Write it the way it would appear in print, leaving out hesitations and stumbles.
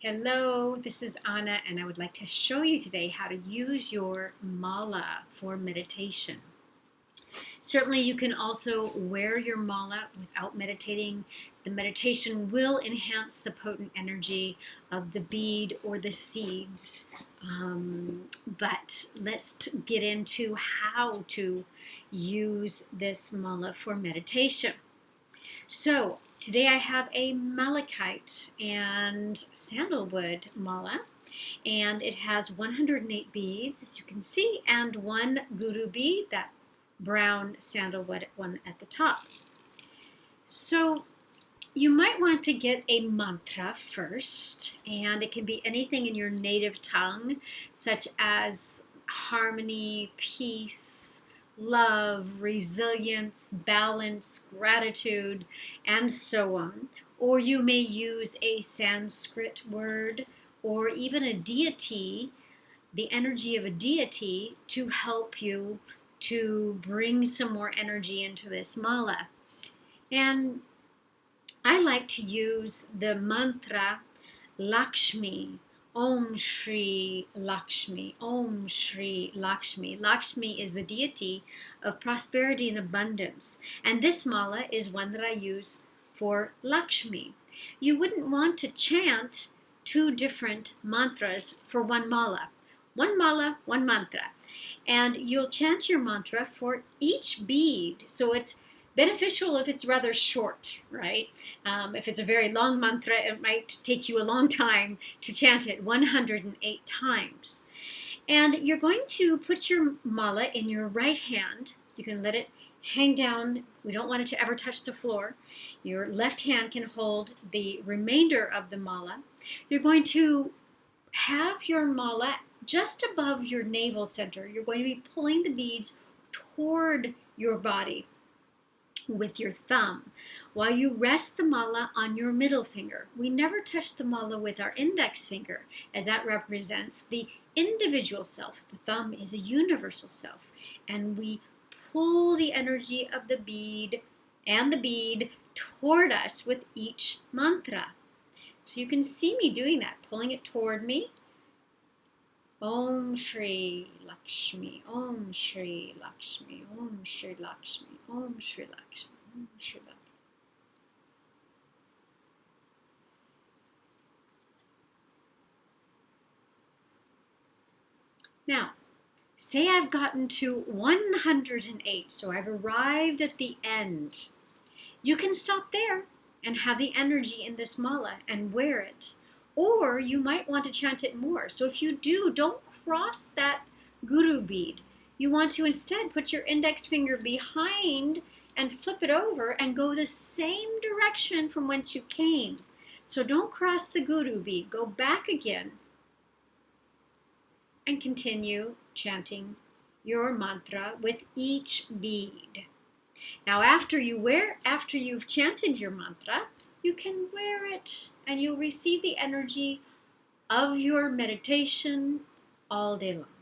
Hello, this is Anna, and I would like to show you today how to use your mala for meditation. Certainly, you can also wear your mala without meditating. The meditation will enhance the potent energy of the bead or the seeds. But let's get into how to use this mala for meditation. So today I have a malachite and sandalwood mala, and it has 108 beads, as you can see, and one guru bead, that brown sandalwood one at the top. So you might want to get a mantra first, and it can be anything in your native tongue, such as harmony, peace, love, resilience, balance, gratitude, and so on. Or you may use a Sanskrit word or even a deity, the energy of a deity, to help you to bring some more energy into this mala. And I like to use the mantra Lakshmi, Om Shri Lakshmi, Om Shri Lakshmi. Lakshmi is the deity of prosperity and abundance. And this mala is one that I use for Lakshmi. You wouldn't want to chant two different mantras for one mala. One mala, one mantra. And you'll chant your mantra for each bead. So it's beneficial if it's rather short, right? If it's a very long mantra, it might take you a long time to chant it 108 times. And you're going to put your mala in your right hand. You can let it hang down. We don't want it to ever touch the floor. Your left hand can hold the remainder of the mala. You're going to have your mala just above your navel center. You're going to be pulling the beads toward your body with your thumb, while you rest the mala on your middle finger. We never touch the mala with our index finger, as that represents the individual self. The thumb is a universal self, and we pull the energy of the bead and the bead toward us with each mantra. So you can see me doing that, pulling it toward me. Om Shri Lakshmi, Om Shri Lakshmi, Om Shri Lakshmi, Om Shri Lakshmi, Om Shri Lakshmi. Now, say I've gotten to 108, so I've arrived at the end. You can stop there and have the energy in this mala and wear it. Or you might want to chant it more. So if you do, don't cross that guru bead. You want to instead put your index finger behind and flip it over and go the same direction from whence you came. So don't cross the guru bead. Go back again and continue chanting your mantra with each bead. Now after you've chanted your mantra, you can wear it and you'll receive the energy of your meditation all day long.